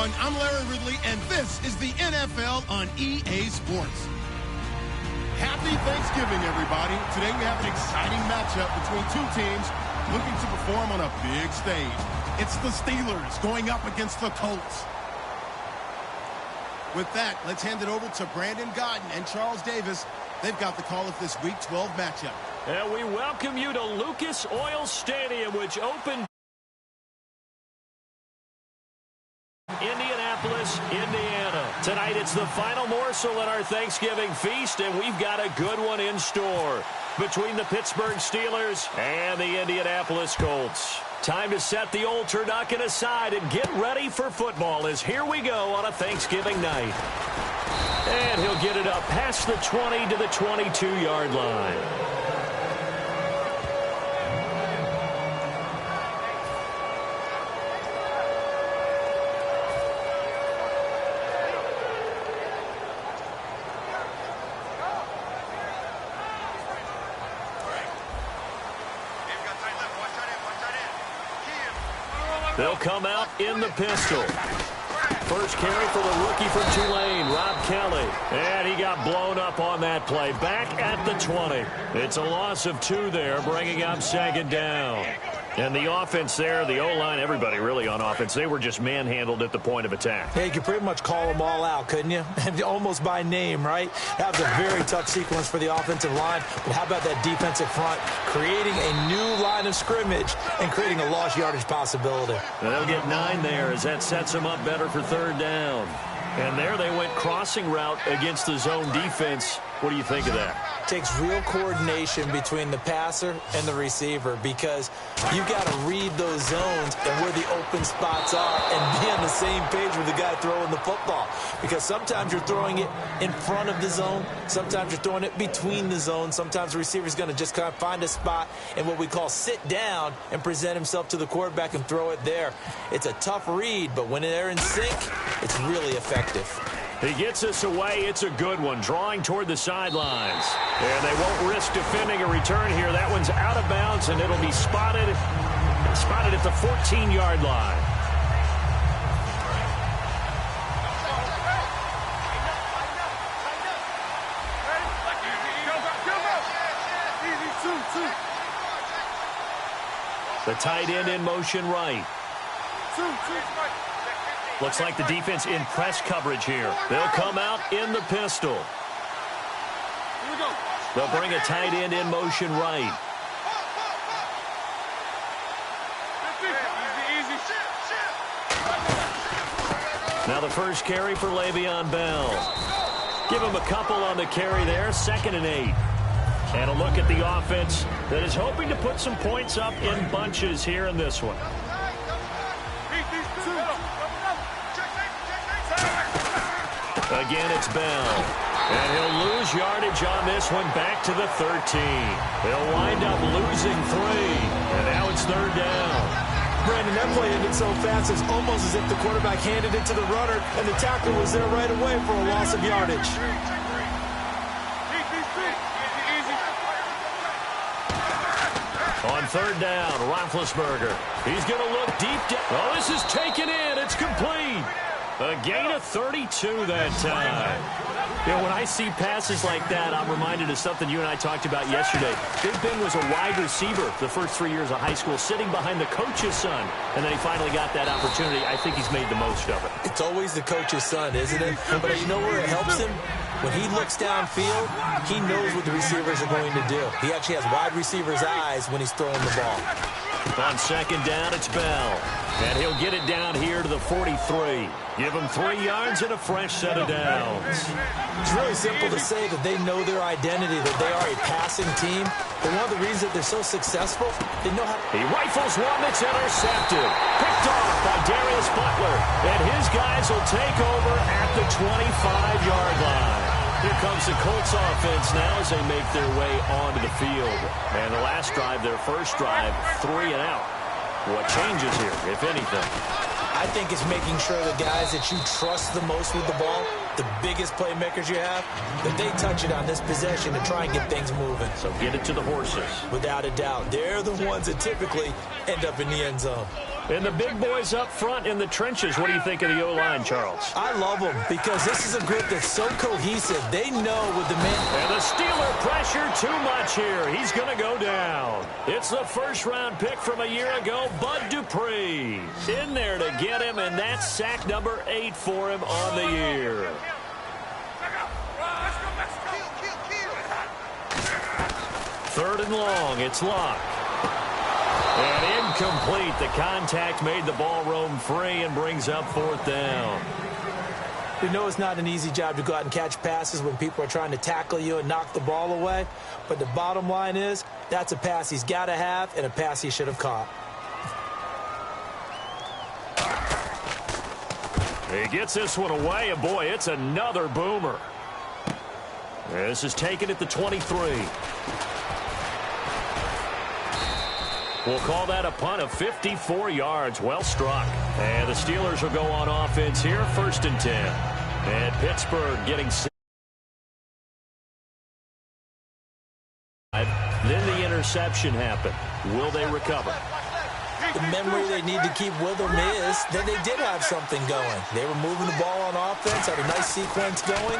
everyone. I'm Larry Ridley, and this is the NFL on EA Sports. Happy Thanksgiving, everybody. Today we have an exciting matchup between two teams looking to perform on a big stage. It's the Steelers going up against the Colts. With that, let's hand it over to Brandon Gaudin and Charles Davis. They've got the call of this Week 12 matchup. And we welcome you to Lucas Oil Stadium, which opened Indianapolis, Indiana. Tonight it's the final morsel in our Thanksgiving feast, and we've got a good one in store between the Pittsburgh Steelers and the Indianapolis Colts. Time to set the old turducken aside and get ready for football, as here we go on a Thanksgiving night. And he'll get it up past the 20 to the 22-yard line. They'll come out in the pistol. First carry for the rookie from Tulane, Rob Kelly. And he got blown up on that play. Back at the 20. It's a loss of 2 there, bringing up second down. And the offense there, the O-line, everybody really on offense, they were just manhandled at the point of attack. Yeah, you could pretty much call them all out, couldn't you? Almost by name, right? That was a very tough sequence for the offensive line. But how about that defensive front creating a new line of scrimmage and creating a lost yardage possibility? They'll get 9 there as that sets them up better for third down. And there they went crossing route against the zone defense. What do you think of that? Takes real coordination between the passer and the receiver, because you got to read those zones and where the open spots are and be on the same page with the guy throwing the football. Because sometimes you're throwing it in front of the zone, sometimes you're throwing it between the zones, sometimes the receiver's going to just kind of find a spot and what we call sit down and present himself to the quarterback and throw it there. It's a tough read, but when they're in sync, it's really effective. He gets us away. It's a good one, drawing toward the sidelines. And they won't risk defending a return here. That one's out of bounds, and it'll be spotted at the 14-yard line. The tight end in motion right. Looks like the defense in press coverage here. They'll come out in the pistol. They'll bring a tight end in motion right. Now the first carry for Le'Veon Bell. Give him a couple on the carry there. 2nd and 8. And a look at the offense that is hoping to put some points up in bunches here in this one. Again, it's Bell. And he'll lose yardage on this one back to the 13. They'll wind up losing 3. And now it's third down. Brandon, that play ended so fast, it's almost as if the quarterback handed it to the runner and the tackle was there right away for a loss of yardage. On third down, Roethlisberger. He's going to look deep down. Oh, this is taken in. It's complete. A gain of 32 that time. You know, when I see passes like that, I'm reminded of something you and I talked about yesterday. Big Ben was a wide receiver the first 3 years of high school, sitting behind the coach's son, and then he finally got that opportunity. I think he's made the most of it. It's always the coach's son, isn't it? But you know where it helps him? When he looks downfield, he knows what the receivers are going to do. He actually has wide receivers' eyes when he's throwing the ball. On second down, it's Bell. And he'll get it down here to the 43. Give him 3 yards and a fresh set of downs. It's really simple to say that they know their identity, that they are a passing team. But one of the reasons that they're so successful, they know how. He rifles one that's intercepted. Picked off by Darius Butler. And his guys will take over at the 25-yard line. Here comes the Colts offense now as they make their way onto the field. And the last drive, their first drive, 3 and out. What changes here, if anything? I think it's making sure the guys that you trust the most with the ball, the biggest playmakers you have, that they touch it on this possession to try and get things moving. So get it to the horses. Without a doubt. They're the ones that typically end up in the end zone. And the big boys up front in the trenches, what do you think of the O-line, Charles? I love them because this is a group that's so cohesive. They know with the man. And the Steeler pressure too much here. He's going to go down. It's the first-round pick from a year ago, Bud Dupree. In there to get him, and that's sack number 8 for him on the year. Third and long, it's Locke. And incomplete. The contact made the ball roam free and brings up fourth down. We know it's not an easy job to go out and catch passes when people are trying to tackle you and knock the ball away. But the bottom line is, that's a pass he's got to have and a pass he should have caught. He gets this one away, and boy, it's another boomer. This is taken at the 23. We'll call that a punt of 54 yards. Well struck. And the Steelers will go on offense here, 1st and 10. And Pittsburgh getting 6. Then the interception happened. Will they recover? The memory they need to keep with them is that they did have something going. They were moving the ball on offense, had a nice sequence going.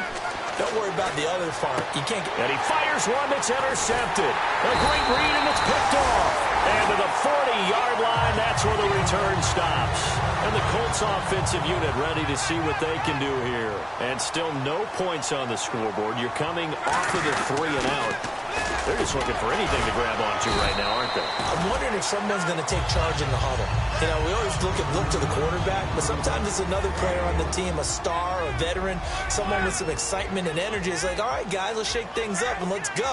Don't worry about the other part. You can't get... And he fires one that's intercepted. A great read, and it's picked off. And to the 40-yard line, that's where the return stops. And the Colts offensive unit ready to see what they can do here. And still no points on the scoreboard. You're coming off of the 3 and out. They're just looking for anything to grab onto right now, aren't they? I'm wondering if someone's going to take charge in the huddle. You know, we always look to the quarterback, but sometimes it's another player on the team, a star, a veteran, someone with some excitement and energy. It's like, all right, guys, let's shake things up and let's go,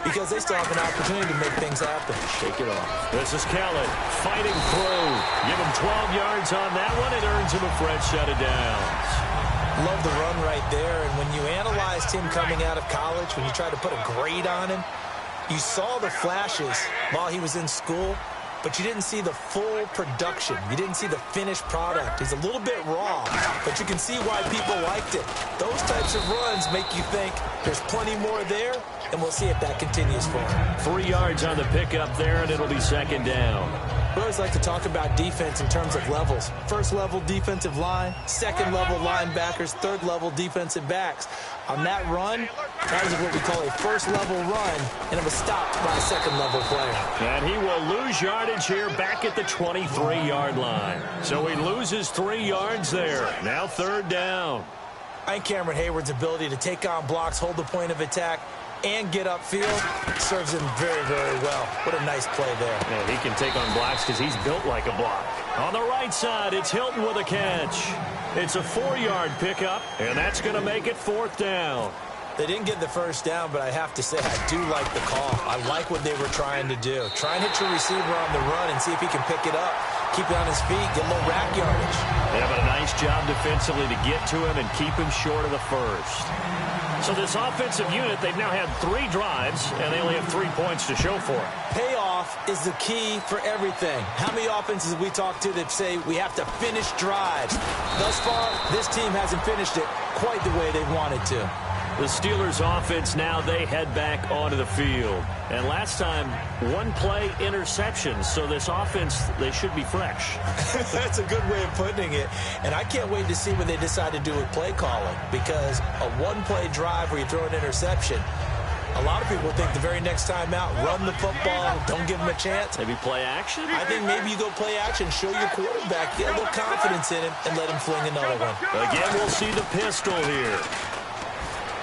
because they still have an opportunity to make things happen. Shake it off. This is Khaled fighting through. Give him 12 yards on that one. It earns him a fresh set of downs. Love the run right there, and when you analyzed him coming out of college, when you tried to put a grade on him, you saw the flashes while he was in school, but you didn't see the full production. You didn't see the finished product. He's a little bit raw, but you can see why people liked it. Those types of runs make you think there's plenty more there, and we'll see if that continues for him. 3 yards on the pickup there, and it'll be 2nd down. We always like to talk about defense in terms of levels. First level defensive line, second level linebackers, third level defensive backs. On that run, that is what we call a first level run, and it was stopped by a second level player. And he will lose yardage here back at the 23-yard line. So he loses 3 yards there. Now 3rd down. I think Cameron Hayward's ability to take on blocks, hold the point of attack, and get upfield serves him very, very well. What a nice play there. Yeah, he can take on blocks because he's built like a block. On the right side, it's Hilton with a catch. It's a 4-yard pickup, and that's going to make it 4th down. They didn't get the first down, but I have to say I do like the call. I like what they were trying to do. Try and hit your receiver on the run and see if he can pick it up, keep it on his feet, get a little rack yardage. They have a nice job defensively to get to him and keep him short of the first. So this offensive unit, they've now had 3 drives, and they only have 3 points to show for it. Payoff is the key for everything. How many offenses have we talked to that say we have to finish drives? Thus far, this team hasn't finished it quite the way they wanted to. The Steelers offense now, they head back onto the field. And last time, 1-play interception. So this offense, they should be fresh. That's a good way of putting it. And I can't wait to see what they decide to do with play calling. Because a 1-play drive where you throw an interception, a lot of people think the very next time out, run the football, don't give them a chance. Maybe play action? I think maybe you go play action, show your quarterback, get a little confidence in him, and let him fling another one. Again, we'll see the pistol here.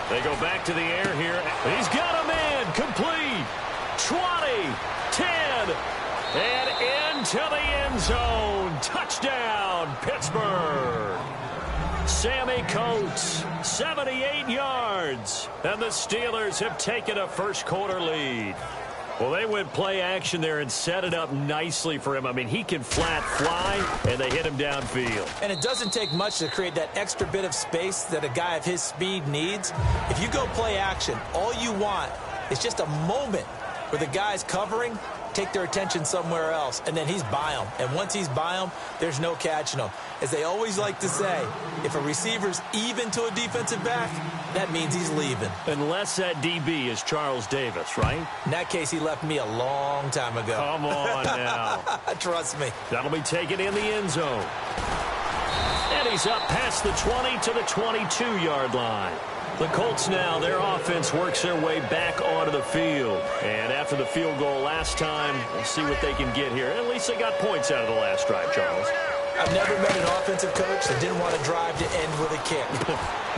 They go back to the air here. He's got a man. Complete. 20, 10, and into the end zone. Touchdown, Pittsburgh. Sammy Coates, 78 yards. And the Steelers have taken a first-quarter lead. Well, they went play action there and set it up nicely for him. I mean, he can flat fly, and they hit him downfield. And it doesn't take much to create that extra bit of space that a guy of his speed needs. If you go play action, all you want is just a moment where the guys covering take their attention somewhere else, and then he's by them. And once he's by them, there's no catching him. As they always like to say, if a receiver's even to a defensive back, that means he's leaving. Unless that DB is Charles Davis, right? In that case, he left me a long time ago. Come on now. Trust me. That'll be taken in the end zone. And he's up past the 20 to the 22-yard line. The Colts now, their offense works their way back onto the field. And after the field goal last time, we'll see what they can get here. At least they got points out of the last drive, Charles. I've never met an offensive coach that didn't want to drive to end with a kick.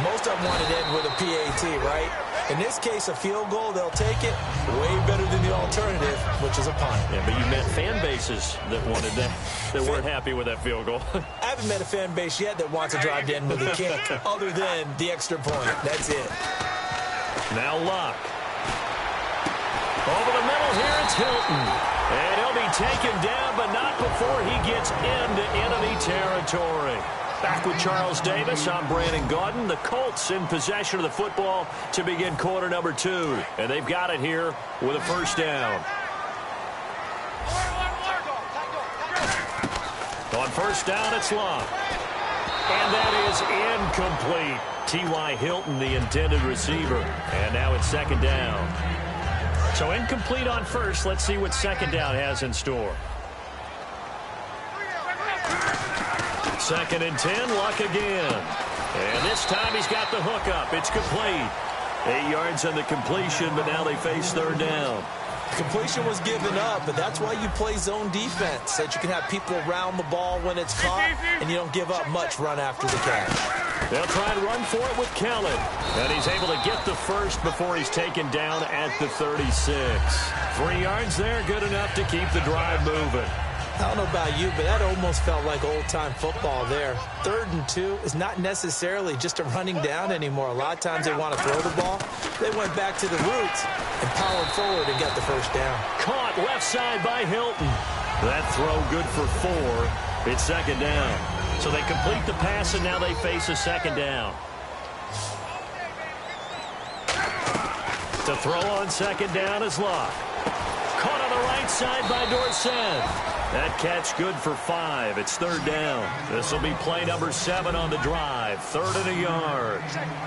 Most of them wanted to end with a PAT, right? In this case, a field goal, they'll take it. Way better than the alternative, which is a punt. Yeah, but you met fan bases that wanted that, that weren't happy with that field goal. I haven't met a fan base yet that wants to drive to end with a kick, other than the extra point. That's it. Now Luck. Over the middle here, it's Hilton. And he'll be taken down, but not before he gets into enemy territory. Back with Charles Davis, I'm Brandon Gaudin. The Colts in possession of the football to begin quarter number 2. And they've got it here with a first down. On first down, it's Luck. And that is incomplete. T.Y. Hilton, the intended receiver. And now it's second down. So incomplete on first. Let's see what second down has in store. Second and 10, Luck again. And this time he's got the hook up. It's complete. 8 yards on the completion, but now they face third down. Completion was given up, but that's why you play zone defense, so that you can have people around the ball when it's caught, and you don't give up much run after the catch. They'll try and run for it with Kellen. And he's able to get the first before he's taken down at the 36. 3 yards there, good enough to keep the drive moving. I don't know about you, but that almost felt like old-time football there. 3rd and 2 is not necessarily just a running down anymore. A lot of times they want to throw the ball. They went back to the roots and powered forward and got the first down. Caught left side by Hilton. That throw good for 4. It's second down. So they complete the pass, and now they face a second down. To throw on second down is Luck. Caught on the right side by Dorsett. That catch good for 5. It's third down. This will be play number 7 on the drive. 3rd and a yard.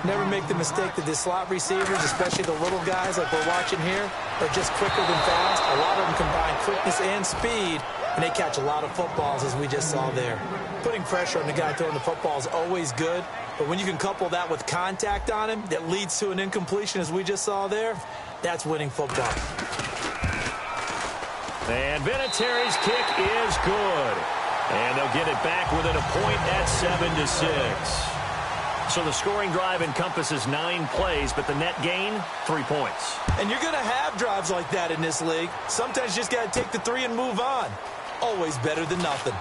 Never make the mistake that the slot receivers, especially the little guys like we're watching here, are just quicker than fast. A lot of them combine quickness and speed, and they catch a lot of footballs, as we just saw there. Putting pressure on the guy throwing the football is always good, but when you can couple that with contact on him that leads to an incompletion, as we just saw there, that's winning football. And Vinatieri's kick is good. And they'll get it back within a point at 7-6. So the scoring drive encompasses 9 plays, but the net gain, 3 points. And you're going to have drives like that in this league. Sometimes you just got to take the 3 and move on. Always better than nothing.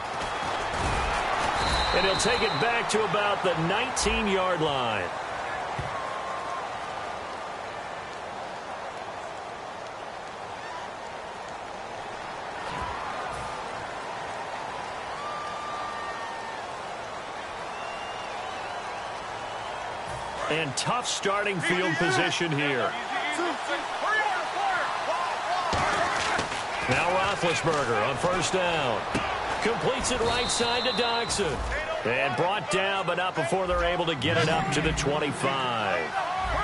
And he'll take it back to about the 19-yard line. And tough starting field position here. Now Roethlisberger on first down. Completes it right side to Dodson. And brought down, but not before they're able to get it up to the 25.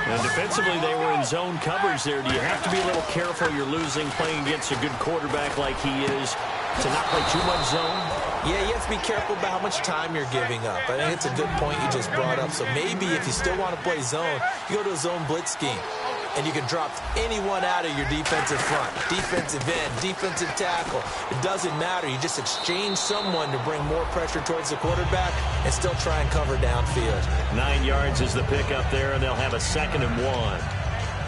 And defensively, they were in zone coverage there. Do you have to be a little careful? You're losing playing against a good quarterback like he is to not play too much zone? Yeah, you have to be careful about how much time you're giving up. I think it's a good point you just brought up. So maybe if you still want to play zone, you go to a zone blitz scheme. And you can drop anyone out of your defensive front. Defensive end, defensive tackle. It doesn't matter. You just exchange someone to bring more pressure towards the quarterback and still try and cover downfield. 9 yards is the pickup there, and they'll have a 2nd and 1.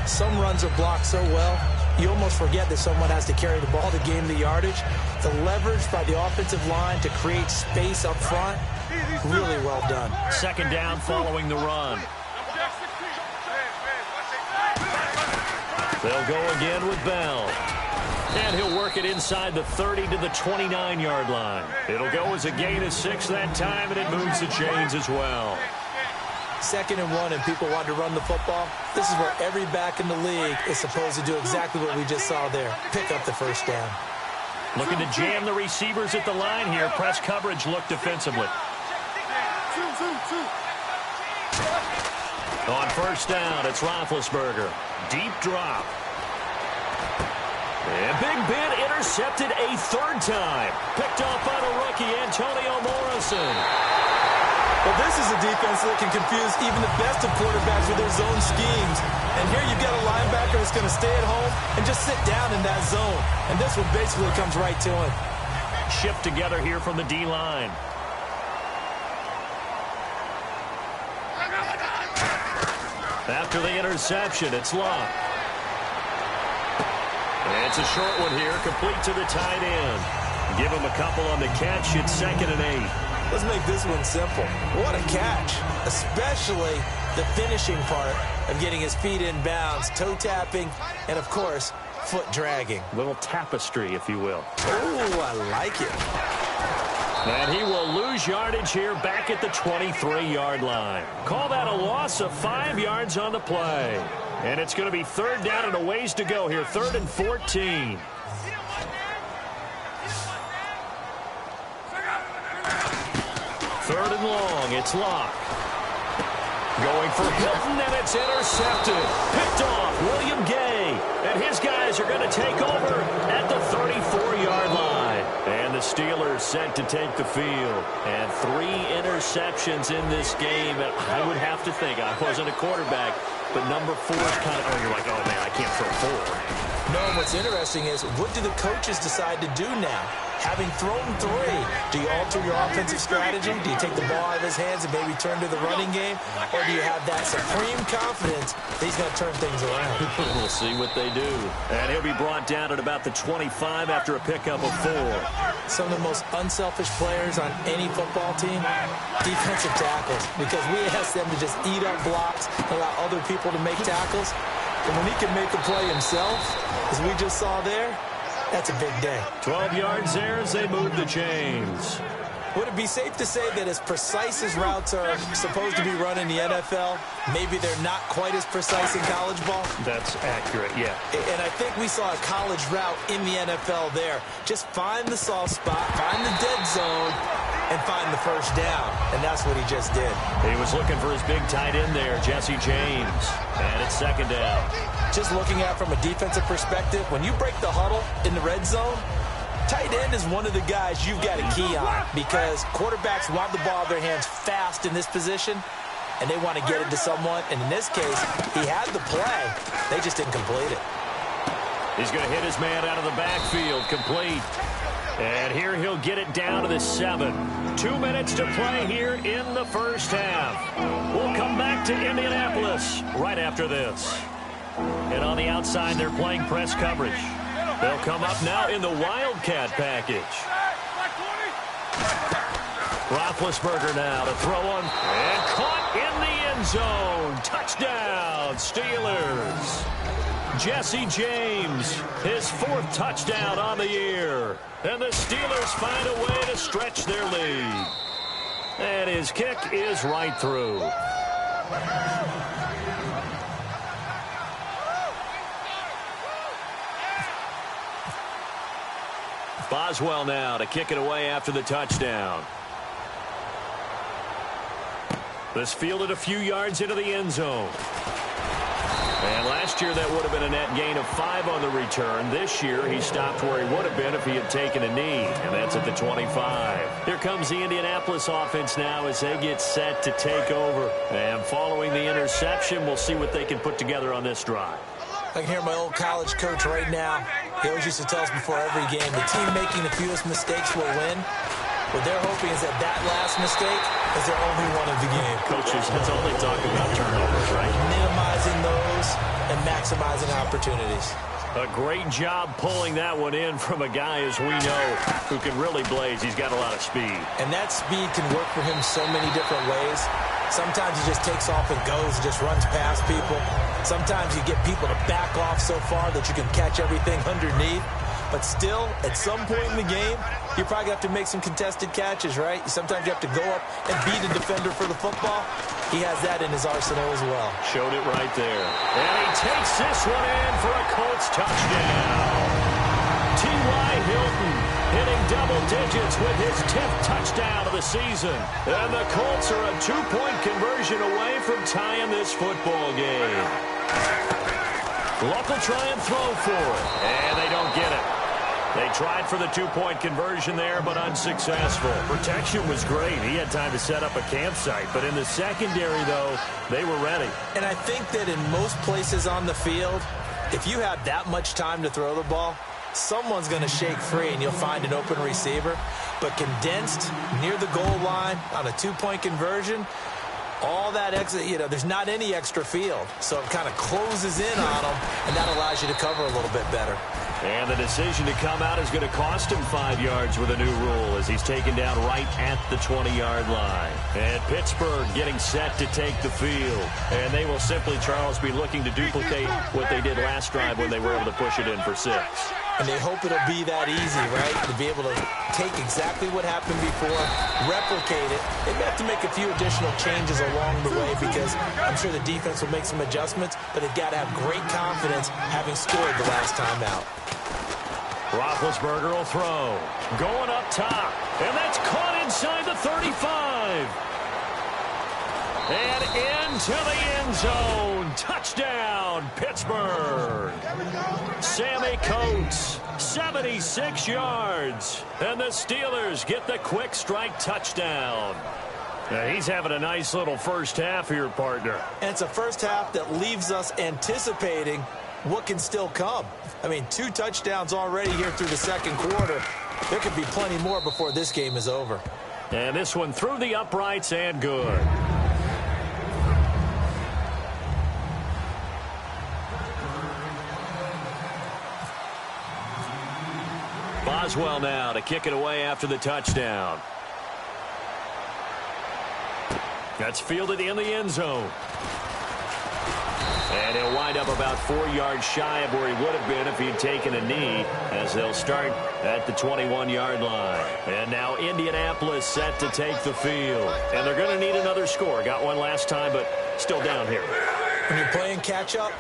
Some runs are blocked so well, you almost forget that someone has to carry the ball to gain the yardage. The leverage by the offensive line to create space up front, really well done. 2nd down following the run. They'll go again with Bell. And he'll work it inside the 30 to the 29-yard line. It'll go as a gain of 6 that time, and it moves the chains as well. 2nd and 1 and people want to run the football, this is where every back in the league is supposed to do exactly what we just saw there, pick up the first down. Looking to jam the receivers at the line here. Press coverage look defensively. On first down, it's Roethlisberger. Deep drop. And Big Ben intercepted a 3rd time. Picked off by the rookie, Antonio Morrison. Well, this is a defense that can confuse even the best of quarterbacks with their zone schemes. And here you've got a linebacker that's going to stay at home and just sit down in that zone. And this one basically comes right to him. Shift together here from the D-line. After the interception, it's Locke. And it's a short one here, complete to the tight end. Give him a couple on the catch. It's 2nd and 8. Let's make this one simple. What a catch, especially the finishing part of getting his feet in bounds, toe tapping, and, of course, foot dragging. Little tapestry, if you will. Oh, I like it. And he will lose yardage here back at the 23-yard line. Call that a loss of 5 yards on the play. And it's going to be 3rd down and a ways to go here, 3rd and 14. Third and long, it's Locke. Going for Hilton, and it's intercepted. Picked off, William Gay. And his guys are going to take over at the 34-yard line. And the Steelers set to take the field. And 3 interceptions in this game. And I would have to think, I wasn't a quarterback, but number 4 is kind of, you're like, oh, man, I can't throw 4. No, what's interesting is, what do the coaches decide to do now? Having thrown 3, do you alter your offensive strategy? Do you take the ball out of his hands and maybe turn to the running game? Or do you have that supreme confidence that he's going to turn things around? We'll see what they do. And he'll be brought down at about the 25 after a pickup of 4. Some of the most unselfish players on any football team, defensive tackles, because we ask them to just eat up blocks and allow other people to make tackles. And when he can make a play himself, as we just saw there, that's a big day. 12 yards there as they move the chains. Would it be safe to say that as precise as routes are supposed to be run in the NFL, maybe they're not quite as precise in college ball? That's accurate, yeah. And I think we saw a college route in the NFL there. Just find the soft spot, find the dead zone, and find the first down. And that's what he just did. He was looking for his big tight end there, Jesse James. And it's 2nd down. Just looking at it from a defensive perspective, when you break the huddle in the red zone, tight end is one of the guys you've got to key on because quarterbacks want the ball in their hands fast in this position, and they want to get it to someone. And in this case, he had the play. They just didn't complete it. He's going to hit his man out of the backfield, complete. And here he'll get it down to the 7. 2 minutes to play here in the first half. We'll come back to Indianapolis right after this. And on the outside, they're playing press coverage. They'll come up now in the Wildcat package. Roethlisberger now to throw on. And caught in the end zone. Touchdown, Steelers. Jesse James, his 4th touchdown on the year. And the Steelers find a way to stretch their lead. And his kick is right through. Boswell now to kick it away after the touchdown. This fielded a few yards into the end zone. And last year that would have been a net gain of 5 on the return. This year he stopped where he would have been if he had taken a knee. And that's at the 25. Here comes the Indianapolis offense now as they get set to take over. And following the interception, we'll see what they can put together on this drive. I can hear my old college coach right now. He always used to tell us before every game, the team making the fewest mistakes will win. What they're hoping is that that last mistake is their only one of the game. Coaches, that's all they talk about, turnovers, right? Minimizing those and maximizing opportunities. A great job pulling that one in from a guy, as we know, who can really blaze. He's got a lot of speed. And that speed can work for him so many different ways. Sometimes he just takes off and goes and just runs past people. Sometimes you get people to back off so far that you can catch everything underneath. But still, at some point in the game, you probably have to make some contested catches, right? Sometimes you have to go up and beat a defender for the football. He has that in his arsenal as well. Showed it right there. And he takes this one in for a Colts touchdown. T.Y. Hilton hitting double digits with his 10th touchdown of the season. And the Colts are a 2-point conversion away from tying this football game. Luck will try and throw for it. And they don't get it. They tried for the 2-point conversion there, but unsuccessful. Protection was great. He had time to set up a campsite. But in the secondary, though, they were ready. And I think that in most places on the field, if you have that much time to throw the ball, someone's going to shake free and you'll find an open receiver. But condensed near the goal line on a 2-point conversion, all that extra, there's not any extra field. So it kind of closes in on them, and that allows you to cover a little bit better. And the decision to come out is going to cost him 5 yards with a new rule as he's taken down right at the 20-yard line. And Pittsburgh getting set to take the field. And they will simply, Charles, be looking to duplicate what they did last drive when they were able to push it in for 6. And they hope it'll be that easy, right? To be able to take exactly what happened before, replicate it. They may have to make a few additional changes along the way because I'm sure the defense will make some adjustments, but they've got to have great confidence having scored the last time out. Roethlisberger will throw. Going up top. And that's caught inside the 35. And into the end zone. Touchdown, Pittsburgh. Sammy Coates, 76 yards. And the Steelers get the quick strike touchdown. Now, he's having a nice little first half here, partner. And it's a first half that leaves us anticipating what can still come. I mean, 2 touchdowns already here through the second quarter. There could be plenty more before this game is over. And this one through the uprights and good. Boswell now to kick it away after the touchdown. That's fielded in the end zone. And he'll wind up about 4 yards shy of where he would have been if he had taken a knee, as they'll start at the 21-yard line. And now Indianapolis set to take the field. And they're going to need another score. Got one last time, but still down here. When you're playing catch-up,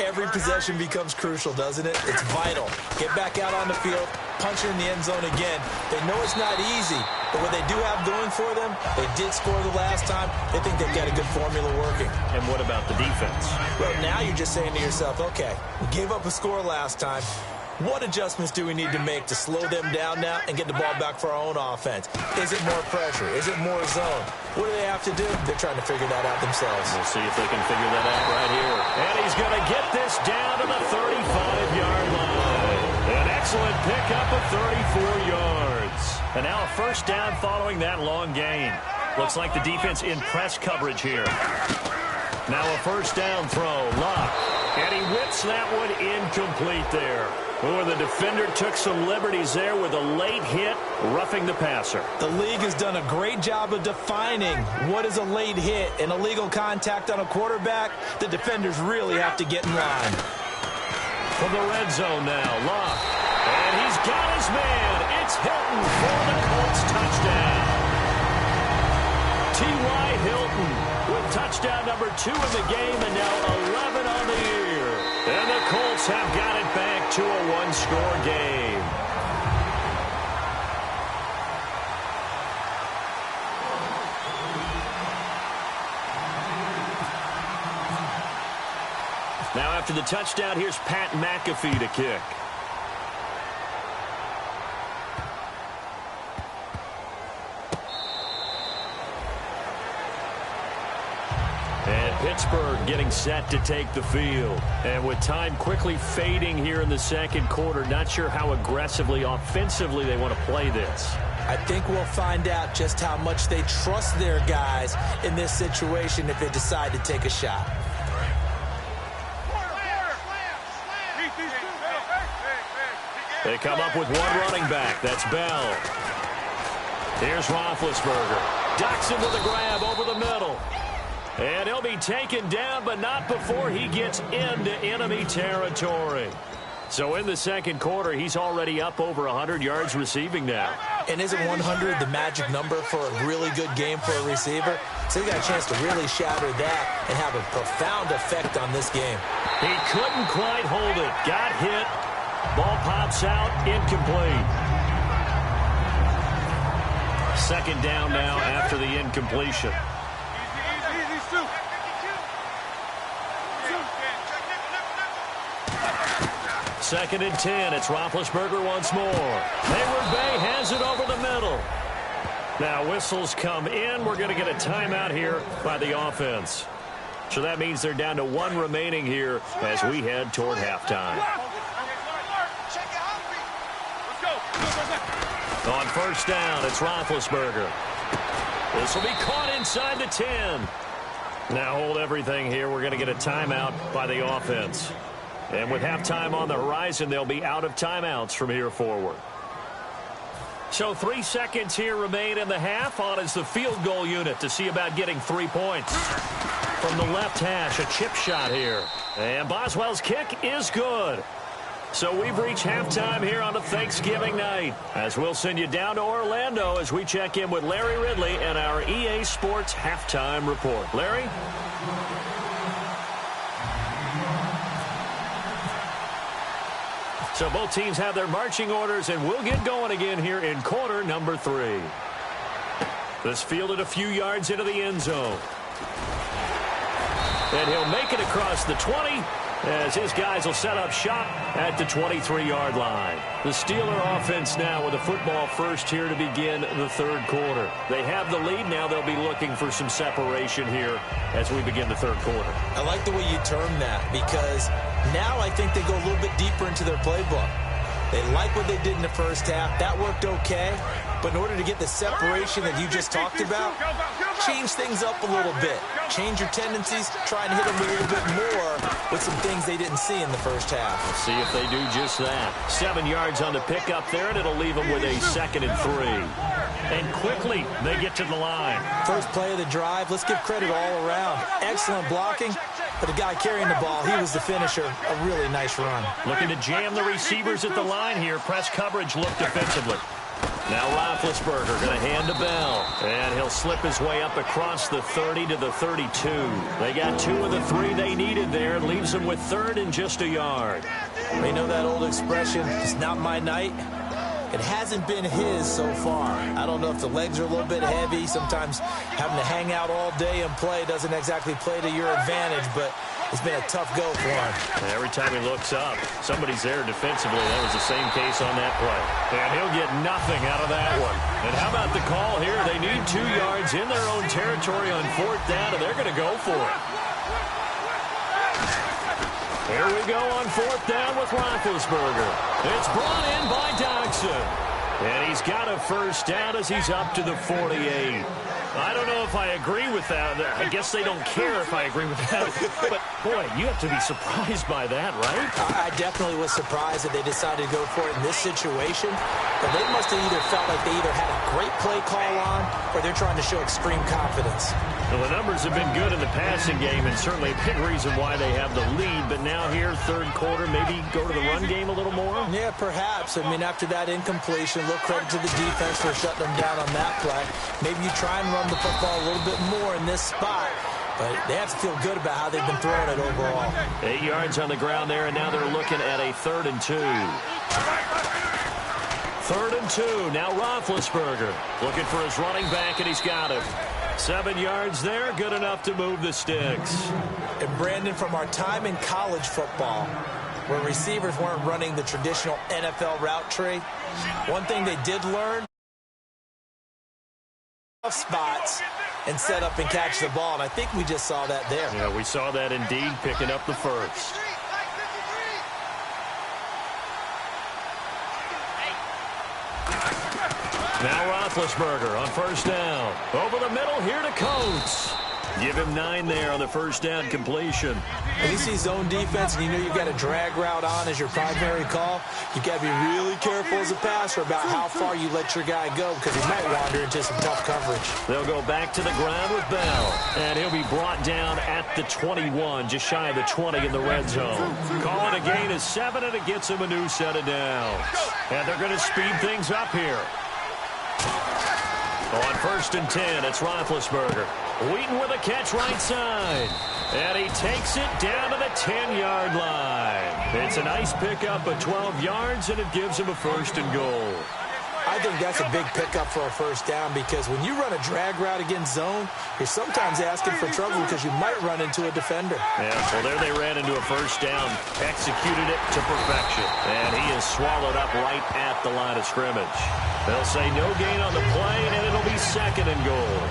every possession becomes crucial, doesn't it? It's vital. Get back out on the field, punch it in the end zone again. They know it's not easy, but what they do have going for them, they did score the last time. They think they've got a good formula working. And what about the defense? Well, now you're just saying to yourself, okay, we gave up a score last time. What adjustments do we need to make to slow them down now and get the ball back for our own offense? Is it more pressure? Is it more zone? What do they have to do? They're trying to figure that out themselves. We'll see if they can figure that out right here. And he's going to get this down to the 35-yard line. An excellent pickup of 34 yards. And now a first down following that long gain. Looks like the defense in press coverage here. Now a first down throw. Luck. And he whips that one incomplete there. Oh, the defender took some liberties there with a late hit, roughing the passer. The league has done a great job of defining what is a late hit and illegal contact on a quarterback. The defenders really have to get in line. From the red zone now, Luck. And he's got his man. It's Hilton for the Colts touchdown. T.Y. Hilton with touchdown number 2 in the game and now 11 on the year. And the Colts have got it back to a one-score game. Now after the touchdown, here's Pat McAfee to kick. And Pittsburgh getting set to take the field. And with time quickly fading here in the second quarter, not sure how aggressively, offensively they want to play this. I think we'll find out just how much they trust their guys in this situation if they decide to take a shot. They come up with one running back. That's Bell. Here's Roethlisberger. Ducks him with a grab over the middle. And he'll be taken down, but not before he gets into enemy territory. So in the second quarter, he's already up over 100 yards receiving now. And isn't 100 the magic number for a really good game for a receiver? So he got a chance to really shatter that and have a profound effect on this game. He couldn't quite hold it. Got hit. Ball pops out. Incomplete. Second down now after the incompletion. Second and 10. It's Roethlisberger once more. Heyward Bey has it over the middle. Now whistles come in. We're going to get a timeout here by the offense. So that means they're down to one remaining here as we head toward halftime. On first down, it's Roethlisberger. This will be caught inside the 10. Now hold everything here. We're going to get a timeout by the offense. And with halftime on the horizon, they'll be out of timeouts from here forward. So 3 seconds here remain in the half. On is the field goal unit to see about getting 3 points. From the left hash, a chip shot here. And Boswell's kick is good. So we've reached halftime here on a Thanksgiving night, as we'll send you down to Orlando as we check in with Larry Ridley and our EA Sports Halftime Report. Larry? So both teams have their marching orders, and we'll get going again here in quarter number 3. This fielded a few yards into the end zone. And he'll make it across the 20 as his guys will set up shop at the 23-yard line. The Steeler offense now with a football first here to begin the third quarter. They have the lead. Now they'll be looking for some separation here as we begin the third quarter. I like the way you term that, because now I think they go a little bit deeper into their playbook. They like what they did in the first half. That worked okay. But in order to get the separation that you just talked about, change things up a little bit. Change your tendencies. Try and hit them a little bit more with some things they didn't see in the first half. Let's see if they do just that. 7 yards on the pickup there, and it'll leave them with a 2nd and 3. And quickly, they get to the line. First play of the drive. Let's give credit all around. Excellent blocking. But the guy carrying the ball, he was the finisher. A really nice run. Looking to jam the receivers at the line here. Press coverage look defensively. Now Roethlisberger going to hand to Bell. And he'll slip his way up across the 30 to the 32. They got 2 of the 3 they needed there. Leaves them with 3rd and just a yard. They know that old expression, it's not my night. It hasn't been his so far. I don't know if the legs are a little bit heavy. Sometimes having to hang out all day and play doesn't exactly play to your advantage, but it's been a tough go for him. And every time he looks up, somebody's there defensively. That was the same case on that play. And he'll get nothing out of that one. And how about the call here? They need 2 yards in their own territory on 4th down, and they're going to go for it. Here we go on 4th down with Roethlisberger. It's brought in by Dodson. And he's got a first down as he's up to the 48. I don't know if I agree with that. I guess they don't care if I agree with that. But, boy, you have to be surprised by that, right? I definitely was surprised that they decided to go for it in this situation. But they must have either felt like they either had a great play call on or they're trying to show extreme confidence. Well, the numbers have been good in the passing game, and certainly a big reason why they have the lead. But now here, third quarter, maybe go to the run game a little more? Yeah, perhaps. I mean, after that incompletion, a little credit to the defense for shutting them down on that play. Maybe you try and run the football a little bit more in this spot. But they have to feel good about how they've been throwing it overall. 8 yards on the ground there, and now they're looking at a 3rd and 2. 3rd and 2. Now Roethlisberger looking for his running back, and he's got him. 7 yards there, good enough to move the sticks. And Brandon, from our time in college football, where receivers weren't running the traditional NFL route tree, one thing they did learn, spots and set up and catch the ball, and I think we just saw that there. Yeah, we saw that indeed, picking up the first. Now Roethlisberger on first down. Over the middle here to Coates. Give him 9 there on the first down completion. When you see zone defense and you know you've got a drag route on as your primary call, you've got to be really careful as a passer about how far you let your guy go because he might wander into some tough coverage. They'll go back to the ground with Bell, and he'll be brought down at the 21, just shy of the 20 in the red zone. Call it a gain of 7, and it gets him a new set of downs. And they're going to speed things up here. On 1st and 10, it's Roethlisberger. Wheaton with a catch right side. And he takes it down to the 10-yard line. It's a nice pickup of 12 yards, and it gives him a 1st and goal. I think that's a big pickup for a first down because when you run a drag route against zone, you're sometimes asking for trouble because you might run into a defender. Yeah, well, there they ran into a first down, executed it to perfection, and he is swallowed up right at the line of scrimmage. They'll say no gain on the play, and it'll be 2nd and goal.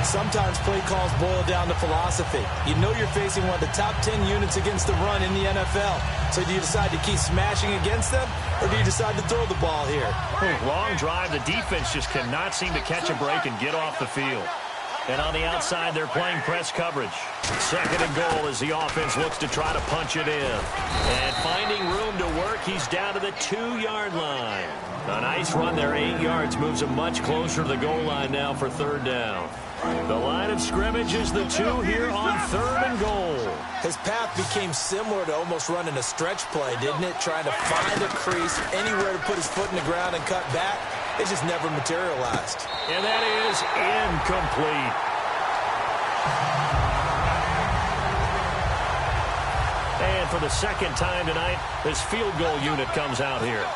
Sometimes play calls boil down to philosophy. You know you're facing one of the top 10 units against the run in the NFL. So do you decide to keep smashing against them, or do you decide to throw the ball here? Long drive. The defense just cannot seem to catch a break and get off the field. And on the outside, they're playing press coverage. 2nd and goal as the offense looks to try to punch it in. And finding room to work, he's down to the 2-yard line. A nice run there, 8 yards, moves him much closer to the goal line now for 3rd down. The line of scrimmage is the 2 here on 3rd and goal. His path became similar to almost running a stretch play, didn't it? Trying to find a crease, anywhere to put his foot in the ground and cut back. It just never materialized. And that is incomplete. And for the 2nd time tonight, this field goal unit comes out here.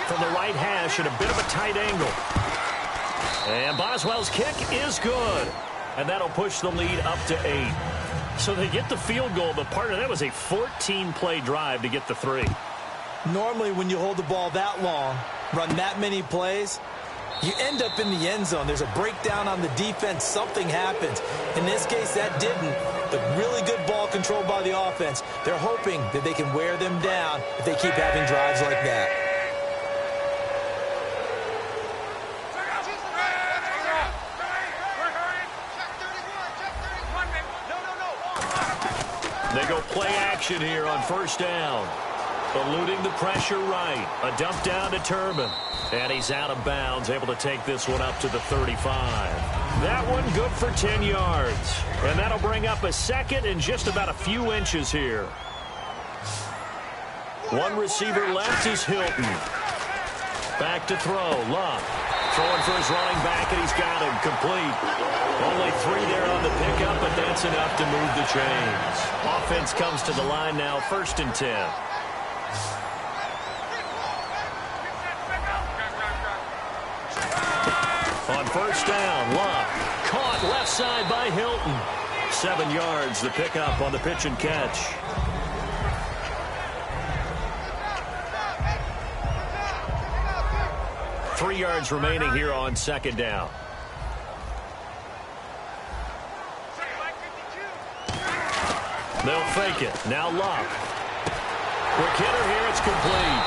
From the right hash at a bit of a tight angle. And Boswell's kick is good. And that'll push the lead up to 8. So they get the field goal, but part of that was a 14-play drive to get the 3. Normally when you hold the ball that long, run that many plays, you end up in the end zone. There's a breakdown on the defense. Something happens. In this case, that didn't. But really good ball control by the offense. They're hoping that they can wear them down if they keep having drives like that. They go play action here on 1st down. Eluding the pressure right. A dump down to Turbin. And he's out of bounds, able to take this one up to the 35. That one good for 10 yards. And that'll bring up a 2nd and just about a few inches here. One receiver left is Hilton. Back to throw. Luck. Throwing for his running back, and he's got him complete. Only 3 there on the pickup, but that's enough to move the chains. Offense comes to the line now, 1st and 10. On 1st down, Luck. Caught left side by Hilton. 7 yards, the pickup on the pitch and catch. Three yards remaining here on 2nd down. They'll fake it. Now Luck. Quick hitter here. It's complete.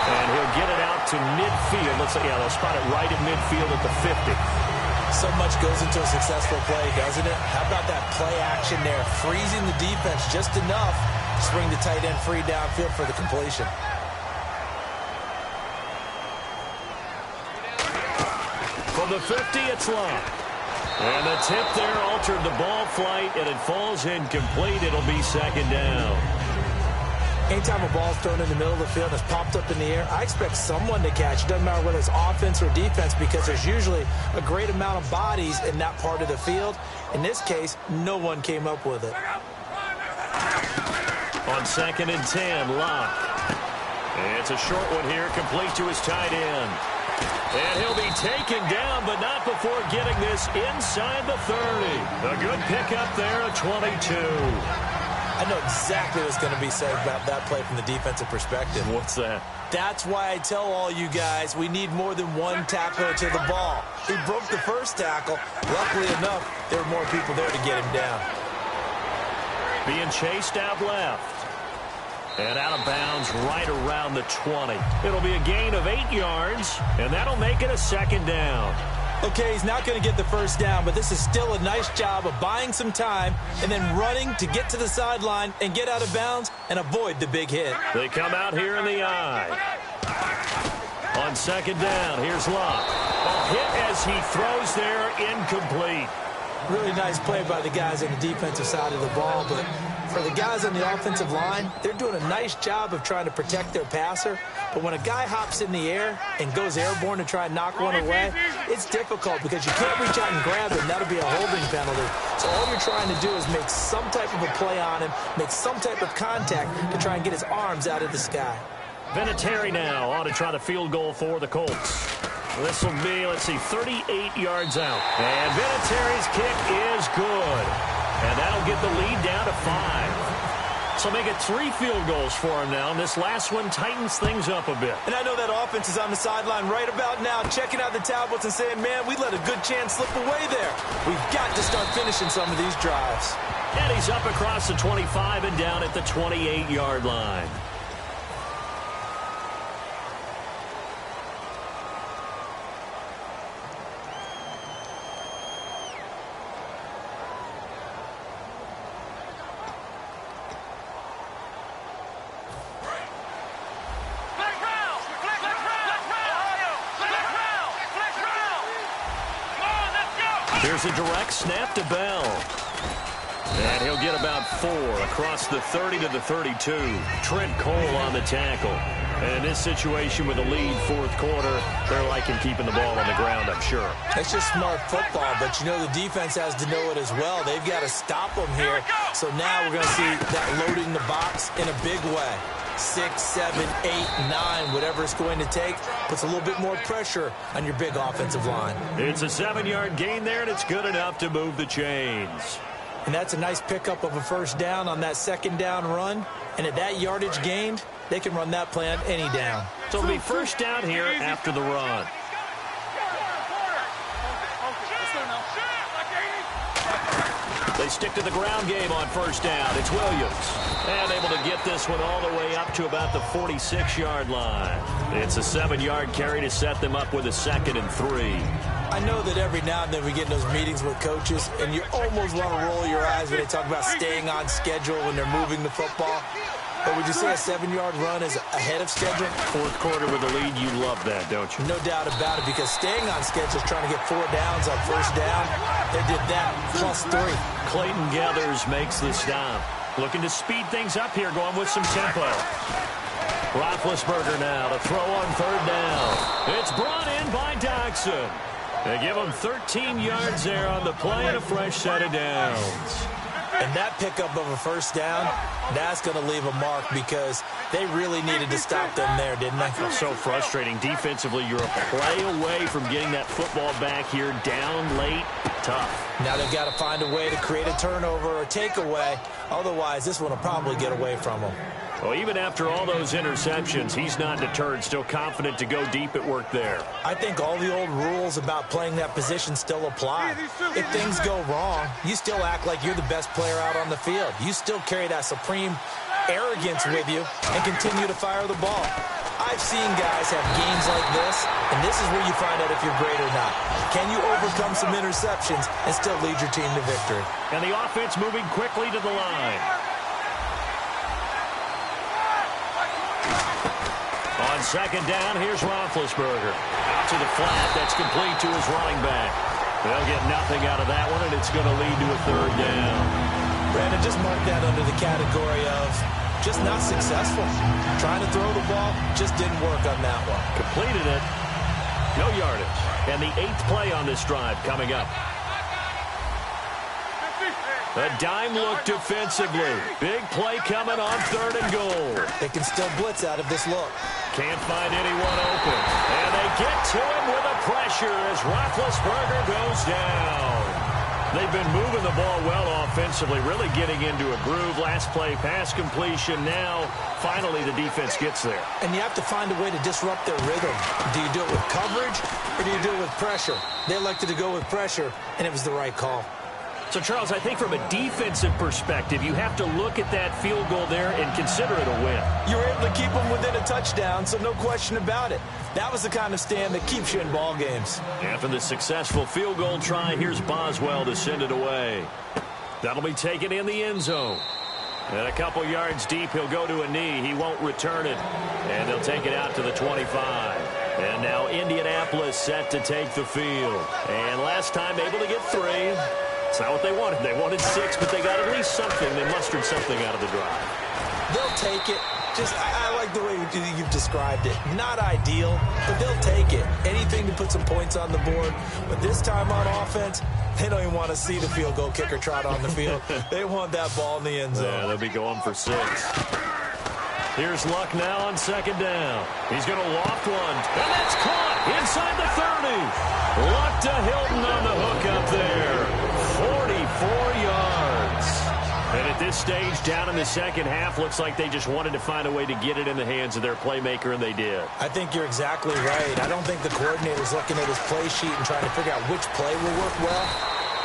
And he'll get it out to midfield. Looks like, yeah, they'll spot it right at midfield at the 50. So much goes into a successful play, doesn't it? How about that play action there? Freezing the defense just enough to bring the tight end free downfield for the completion. From the 50, it's Luck. And the tip there altered the ball flight, and it falls incomplete. It'll be 2nd down. Anytime a ball's thrown in the middle of the field and it's popped up in the air, I expect someone to catch. It doesn't matter whether it's offense or defense because there's usually a great amount of bodies in that part of the field. In this case, no one came up with it. On 2nd and 10, Luck. It's a short one here, complete to his tight end. And he'll be taken down, but not before getting this inside the 30. A good pickup there, a 22. I know exactly what's going to be said about that play from the defensive perspective. What's that? That's why I tell all you guys we need more than one tackler to the ball. He broke the first tackle. Luckily enough, there were more people there to get him down. Being chased out left. And out of bounds right around the 20. It'll be a gain of 8 yards, and that'll make it a 2nd down. Okay, he's not going to get the first down, but this is still a nice job of buying some time and then running to get to the sideline and get out of bounds and avoid the big hit. They come out here in the eye. On second down, here's Locke. A hit as he throws there, incomplete. Really nice play by the guys on the defensive side of the ball, but for the guys on the offensive line, they're doing a nice job of trying to protect their passer. But when a guy hops in the air and goes airborne to try and knock one away, it's difficult because you can't reach out and grab him. That'll be a holding penalty. So all you're trying to do is make some type of a play on him, make some type of contact to try and get his arms out of the sky. Vinatieri now on to try the field goal for the Colts. This will be, 38 yards out. And Vinatieri's kick is good. And that'll get the lead down to 5. So make it 3 field goals for him now. And this last one tightens things up a bit. And I know that offense is on the sideline right about now, checking out the tablets and saying, man, we let a good chance slip away there. We've got to start finishing some of these drives. And he's up across the 25 and down at the 28-yard line. Here's a direct snap to Bell. And he'll get about 4 across the 30 to the 32. Trent Cole on the tackle. And in this situation with a lead fourth quarter, they're liking keeping the ball on the ground, I'm sure. It's just smart football, but you know the defense has to know it as well. They've got to stop them here. So now we're going to see that loading the box in a big way. 6, 7, 8, 9, whatever it's going to take, puts a little bit more pressure on your big offensive line. It's a 7-yard gain there, and it's good enough to move the chains. And that's a nice pickup of a first down on that second down run. And at that yardage gained, they can run that play on any down. So it'll be first down here after the run. They stick to the ground game on first down. It's Williams. And able to get this one all the way up to about the 46-yard line. It's a 7-yard carry to set them up with a 2nd and 3. I know that every now and then we get in those meetings with coaches, and you almost want to roll your eyes when they talk about staying on schedule when they're moving the football. But would you say a 7-yard run is ahead of schedule? Fourth quarter with a lead, you love that, don't you? No doubt about it, because staying on schedule is trying to get 4 downs on first down. They did that plus 3. Clayton Gathers makes the stop. Looking to speed things up here, going with some tempo. Roethlisberger now to throw on third down. It's brought in by Dodson. They give him 13 yards there on the play and a fresh set of downs. And that pickup of a first down, that's going to leave a mark because they really needed to stop them there, didn't they? So frustrating. Defensively, you're a play away from getting that football back here down late. Tough. Now they've got to find a way to create a turnover or takeaway. Otherwise, this one will probably get away from them. Well, even after all those interceptions, he's not deterred, still confident to go deep at work there. I think all the old rules about playing that position still apply. If things go wrong, you still act like you're the best player out on the field. You still carry that supreme arrogance with you and continue to fire the ball. I've seen guys have games like this, and this is where you find out if you're great or not. Can you overcome some interceptions and still lead your team to victory? And the offense moving quickly to the line. On second down, here's Roethlisberger. Out to the flat, that's complete to his running back. They'll get nothing out of that one, and it's going to lead to a third down. Brandon, just mark that under the category of just not successful. Trying to throw the ball, just didn't work on that one. Completed it. No yardage. And the 8th play on this drive coming up. A dime look defensively. Big play coming on 3rd and goal. They can still blitz out of this look. Can't find anyone open. And they get to him with a pressure as Roethlisberger goes down. They've been moving the ball well offensively, really getting into a groove. Last play, pass completion. Now, finally, the defense gets there. And you have to find a way to disrupt their rhythm. Do you do it with coverage or do you do it with pressure? They elected to go with pressure, and it was the right call. So, Charles, I think from a defensive perspective, you have to look at that field goal there and consider it a win. You were able to keep them within a touchdown, so no question about it. That was the kind of stand that keeps you in ball games. After the successful field goal try, here's Boswell to send it away. That'll be taken in the end zone. And a couple yards deep, he'll go to a knee. He won't return it. And they'll take it out to the 25. And now Indianapolis set to take the field. And last time able to get 3. It's not what they wanted. They wanted 6, but they got at least something. They mustered something out of the drive. They'll take it. I like the way you've described it. Not ideal, but they'll take it. Anything to put some points on the board. But this time on offense, they don't even want to see the field goal kicker trot on the field. They want that ball in the end zone. Yeah, they'll be going for 6. Here's Luck now on second down. He's going to loft one, and that's caught inside the 30. Luck to Hilton on the hook up there. 44 yards. And at this stage, down in the second half, looks like they just wanted to find a way to get it in the hands of their playmaker, and they did. I think you're exactly right. I don't think the coordinator's looking at his play sheet and trying to figure out which play will work well.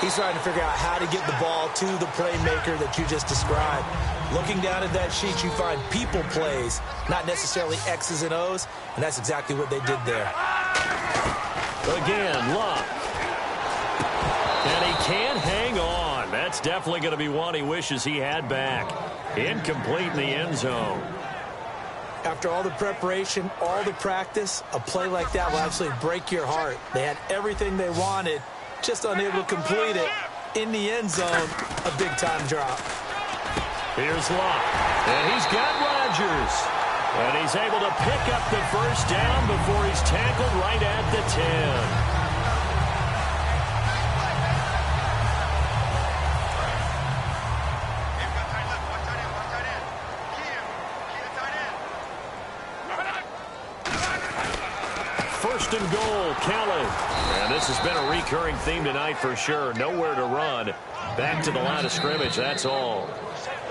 He's trying to figure out how to get the ball to the playmaker that you just described. Looking down at that sheet, you find people plays, not necessarily X's and O's, and that's exactly what they did there. Again, Luck. And he can't hang on. That's definitely going to be one he wishes he had back. Incomplete in the end zone. After all the preparation, all the practice, a play like that will absolutely break your heart. They had everything they wanted, just unable to complete it. In the end zone, a big-time drop. Here's Luck, and he's got Rodgers. And he's able to pick up the first down before he's tackled right at the 10. First and goal, Kelly. And this has been a recurring theme tonight for sure. Nowhere to run. Back to the line of scrimmage, that's all.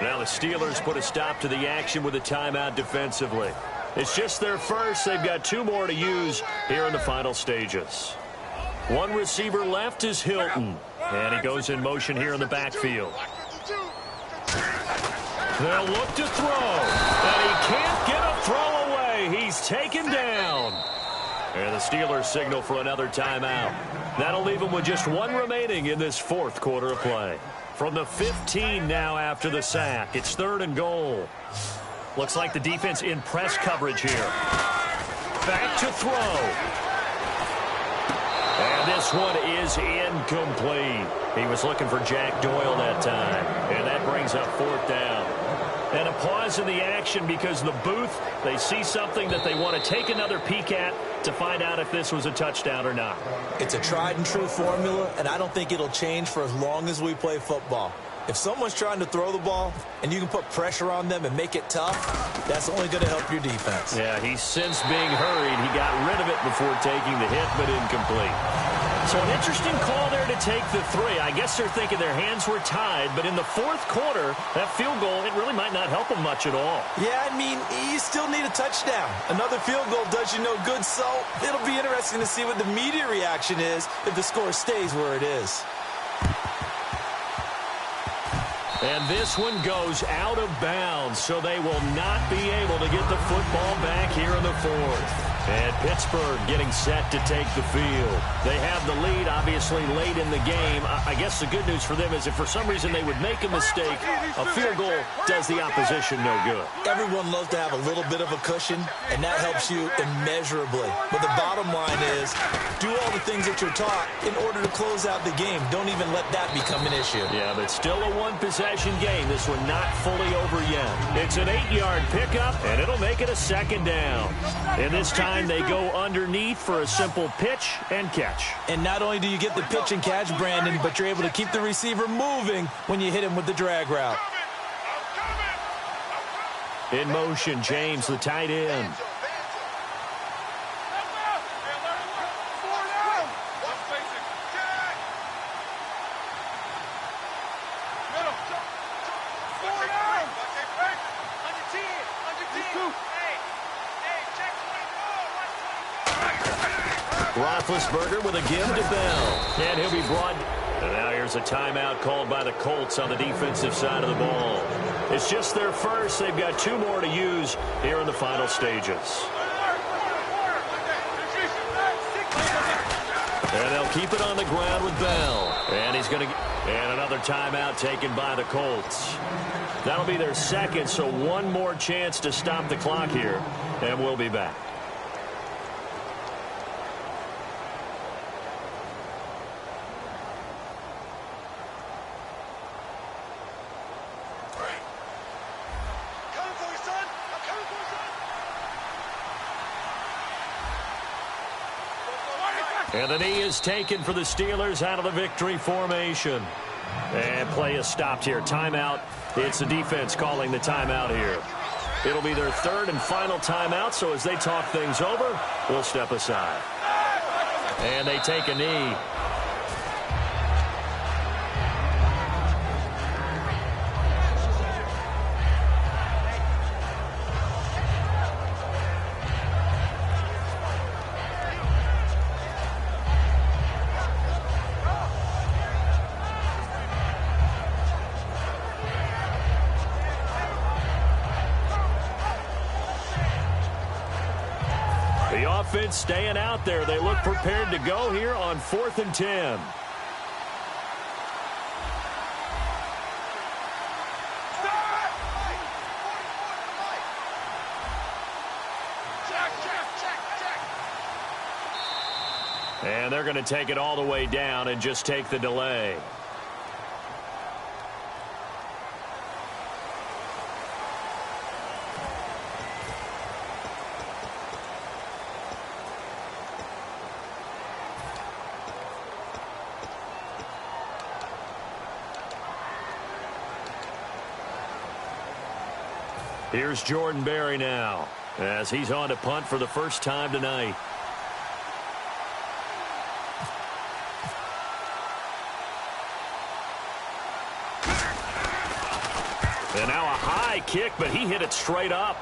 Now the Steelers put a stop to the action with a timeout defensively. It's just their first. They've got 2 more to use here in the final stages. One receiver left is Hilton. And he goes in motion here in the backfield. They'll look to throw. And he can't get a throw away. He's taken down. And the Steelers signal for another timeout. That'll leave them with just 1 remaining in this 4th quarter of play. From the 15 now after the sack. It's 3rd and goal. Looks like the defense in press coverage here. Back to throw. And this one is incomplete. He was looking for Jack Doyle that time. And that brings up 4th down. And a pause in the action because the booth, they see something that they want to take another peek at to find out if this was a touchdown or not. It's a tried and true formula, and I don't think it'll change for as long as we play football. If someone's trying to throw the ball and you can put pressure on them and make it tough, that's only going to help your defense. Yeah, he's since being hurried. He got rid of it before taking the hit, but incomplete. So an interesting call there to take the 3. I guess they're thinking their hands were tied, but in the 4th quarter, that field goal, it really might not help them much at all. Yeah, I mean, you still need a touchdown. Another field goal does you no good, so it'll be interesting to see what the media reaction is if the score stays where it is. And this one goes out of bounds, so they will not be able to get the football back here in the 4th. And Pittsburgh getting set to take the field. They have the lead, obviously, late in the game. I guess the good news for them is if for some reason they would make a mistake, a field goal does the opposition no good. Everyone loves to have a little bit of a cushion, and that helps you immeasurably. But the bottom line is, do all the things that you're taught in order to close out the game. Don't even let that become an issue. Yeah, but still a 1-possession game. This one not fully over yet. It's an 8-yard pickup, and it'll make it a 2nd down. And this time, they go underneath for a simple pitch and catch. And not only do you get the pitch and catch, Brandon, but you're able to keep the receiver moving when you hit him with the drag route. In motion, James, the tight end. Roethlisberger with a give to Bell. And he'll be brought. And now here's There's a timeout called by the Colts on the defensive side of the ball. It's just their first. They've got 2 more to use here in the final stages. And they'll keep it on the ground with Bell. And he's going to and another timeout taken by the Colts. That'll be their second, so 1 more chance to stop the clock here. And we'll be back. And the knee is taken for the Steelers out of the victory formation. And play is stopped here. Timeout. It's the defense calling the timeout here. It'll be their 3rd and final timeout, so as they talk things over, we'll step aside. And they take a knee. The offense staying out there. They look prepared to go here on 4th and 10. And they're going to take it all the way down and just take the delay. Here's Jordan Berry now, as he's on to punt for the first time tonight. And now a high kick, but he hit it straight up.